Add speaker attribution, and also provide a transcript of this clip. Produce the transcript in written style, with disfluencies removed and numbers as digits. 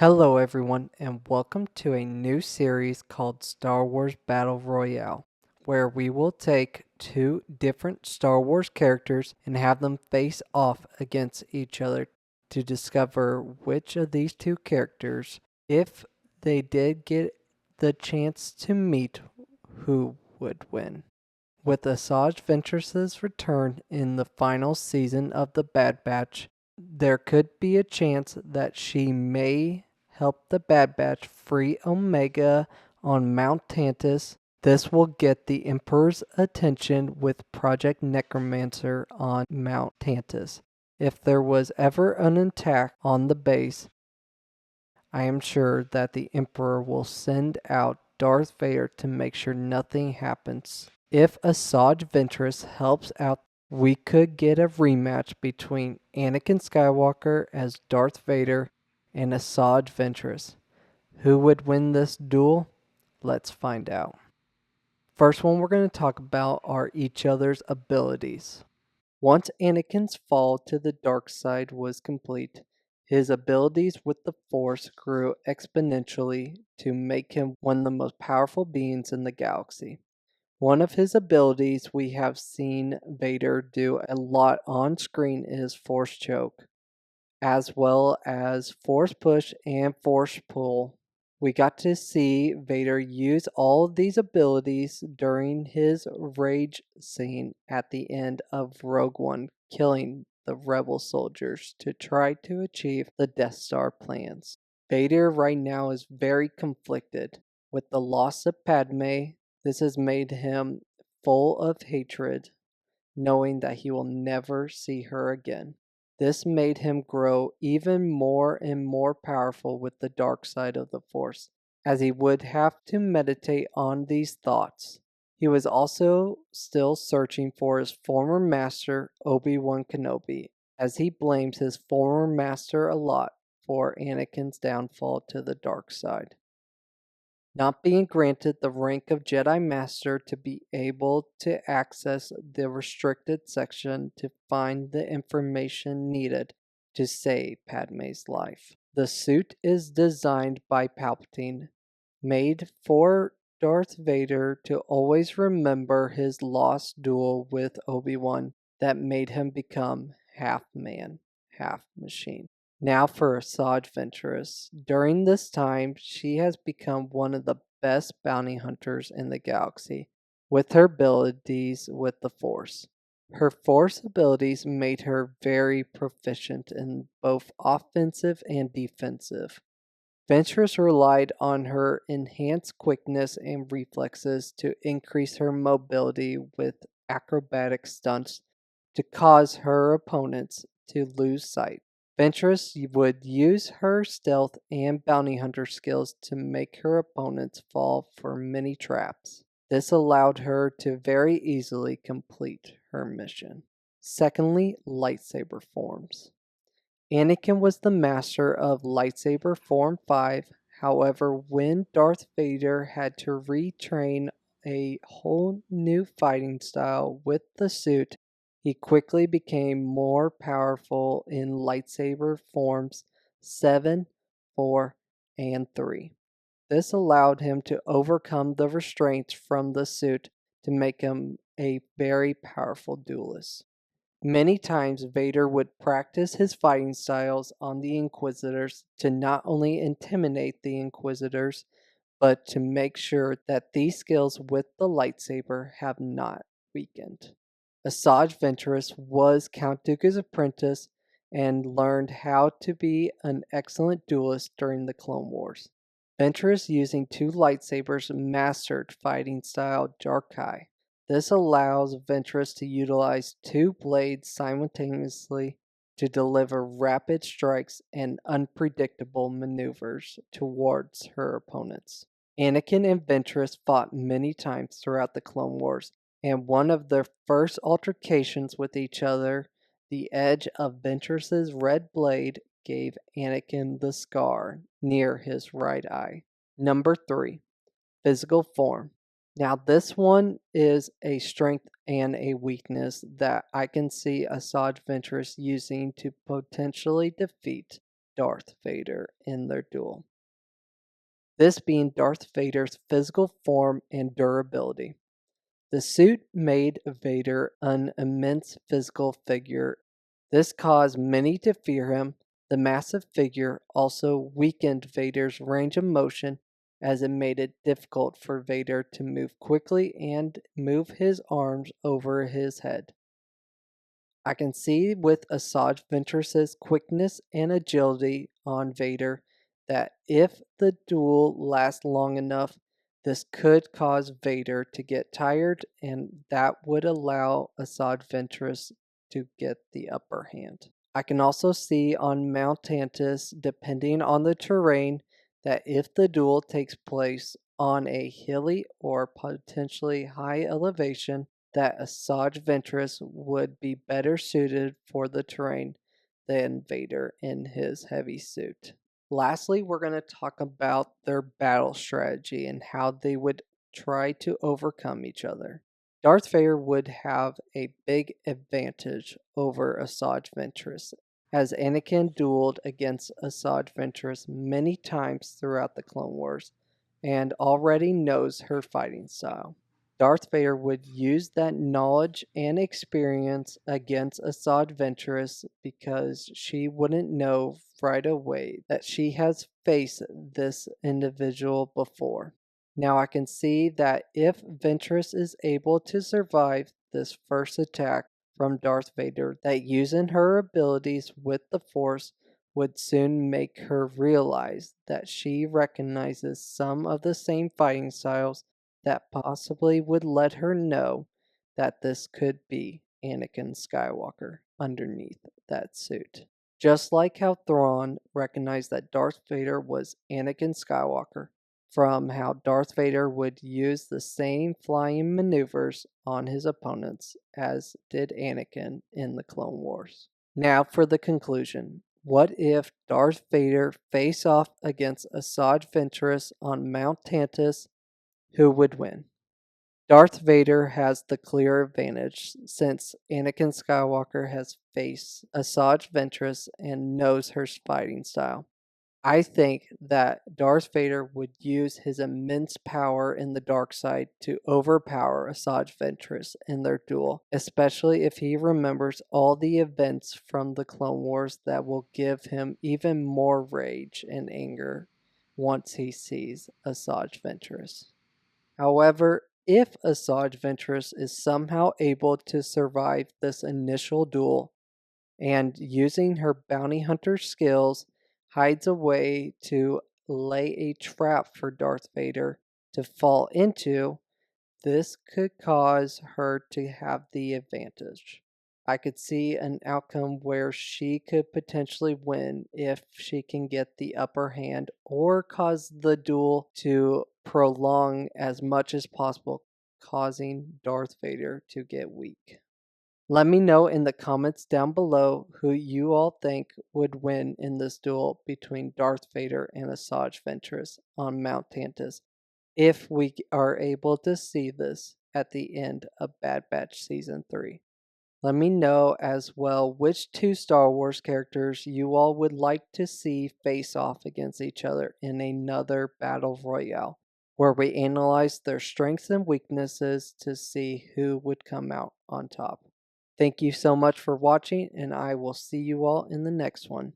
Speaker 1: Hello everyone and welcome to a new series called Star Wars Battle Royale, where we will take two different Star Wars characters and have them face off against each other to discover which of these two characters, if they did get the chance to meet, who would win. With Asajj Ventress's return in the final season of The Bad Batch, there could be a chance that she may help the Bad Batch free Omega on Mount Tantus. This will get the Emperor's attention with Project Necromancer on Mount Tantus. If there was ever an attack on the base, I am sure that the Emperor will send out Darth Vader to make sure nothing happens. If Asajj Ventress helps out, we could get a rematch between Anakin Skywalker as Darth Vader and Asajj Ventress. Who would win this duel? Let's find out. First one we're going to talk about are each other's abilities. Once Anakin's fall to the dark side was complete, his abilities with the Force grew exponentially to make him one of the most powerful beings in the galaxy. One of his abilities we have seen Vader do a lot on screen is Force Choke, as well as Force Push and Force Pull. We got to see Vader use all of these abilities during his rage scene at the end of Rogue One, killing the rebel soldiers to try to achieve the Death Star plans. Vader right now is very conflicted. With the loss of Padme, this has made him full of hatred, knowing that he will never see her again. This made him grow even more and more powerful with the dark side of the Force, as he would have to meditate on these thoughts. He was also still searching for his former master, Obi-Wan Kenobi, as he blames his former master a lot for Anakin's downfall to the dark side. Not being granted the rank of Jedi Master to be able to access the restricted section to find the information needed to save Padme's life. The suit is designed by Palpatine, made for Darth Vader to always remember his lost duel with Obi-Wan that made him become half man, half machine. Now for Asajj Ventress. During this time, she has become one of the best bounty hunters in the galaxy, with her abilities with the Force. Her Force abilities made her very proficient in both offensive and defensive. Ventress relied on her enhanced quickness and reflexes to increase her mobility with acrobatic stunts to cause her opponents to lose sight. Ventress would use her stealth and bounty hunter skills to make her opponents fall for many traps. This allowed her to very easily complete her mission. Secondly, lightsaber forms. Anakin was the master of Lightsaber Form 5. However, when Darth Vader had to retrain a whole new fighting style with the suit, he quickly became more powerful in Lightsaber Forms 7, 4, and 3. This allowed him to overcome the restraints from the suit to make him a very powerful duelist. Many times Vader would practice his fighting styles on the Inquisitors to not only intimidate the Inquisitors, but to make sure that these skills with the lightsaber have not weakened. Asajj Ventress was Count Dooku's apprentice and learned how to be an excellent duelist during the Clone Wars. Ventress, using two lightsabers, mastered fighting style Jarkai. This allows Ventress to utilize two blades simultaneously to deliver rapid strikes and unpredictable maneuvers towards her opponents. Anakin and Ventress fought many times throughout the Clone Wars, and one of their first altercations with each other, the edge of Ventress's red blade gave Anakin the scar near his right eye. Number 3, physical form. Now this one is a strength and a weakness that I can see Asajj Ventress using to potentially defeat Darth Vader in their duel. This being Darth Vader's physical form and durability. The suit made Vader an immense physical figure. This caused many to fear him. The massive figure also weakened Vader's range of motion, as it made it difficult for Vader to move quickly and move his arms over his head. I can see with Asajj Ventress's quickness and agility on Vader that if the duel lasts long enough, this could cause Vader to get tired, and that would allow Asajj Ventress to get the upper hand. I can also see on Mount Tantus, depending on the terrain, that if the duel takes place on a hilly or potentially high elevation, that Asajj Ventress would be better suited for the terrain than Vader in his heavy suit. Lastly, we're going to talk about their battle strategy and how they would try to overcome each other. Darth Vader would have a big advantage over Asajj Ventress, as Anakin dueled against Asajj Ventress many times throughout the Clone Wars and already knows her fighting style. Darth Vader would use that knowledge and experience against Asajj Ventress because she wouldn't know right away that she has faced this individual before. Now I can see that if Ventress is able to survive this first attack from Darth Vader, that using her abilities with the Force would soon make her realize that she recognizes some of the same fighting styles that possibly would let her know that this could be Anakin Skywalker underneath that suit. Just like how Thrawn recognized that Darth Vader was Anakin Skywalker, from how Darth Vader would use the same flying maneuvers on his opponents as did Anakin in the Clone Wars. Now for the conclusion. What if Darth Vader face off against Asajj Ventress on Mount Tantus? Who would win? Darth Vader has the clear advantage since Anakin Skywalker has faced Asajj Ventress and knows her fighting style. I think that Darth Vader would use his immense power in the dark side to overpower Asajj Ventress in their duel, especially if he remembers all the events from the Clone Wars that will give him even more rage and anger once he sees Asajj Ventress. However, if Asajj Ventress is somehow able to survive this initial duel and using her bounty hunter skills hides a way to lay a trap for Darth Vader to fall into, this could cause her to have the advantage. I could see an outcome where she could potentially win if she can get the upper hand or cause the duel to prolong as much as possible, causing Darth Vader to get weak. Let me know in the comments down below who you all think would win in this duel between Darth Vader and Asajj Ventress on Mount Tantus, if we are able to see this at the end of Bad Batch Season 3. Let me know as well which two Star Wars characters you all would like to see face off against each other in another Battle Royale, where we analyze their strengths and weaknesses to see who would come out on top. Thank you so much for watching, and I will see you all in the next one.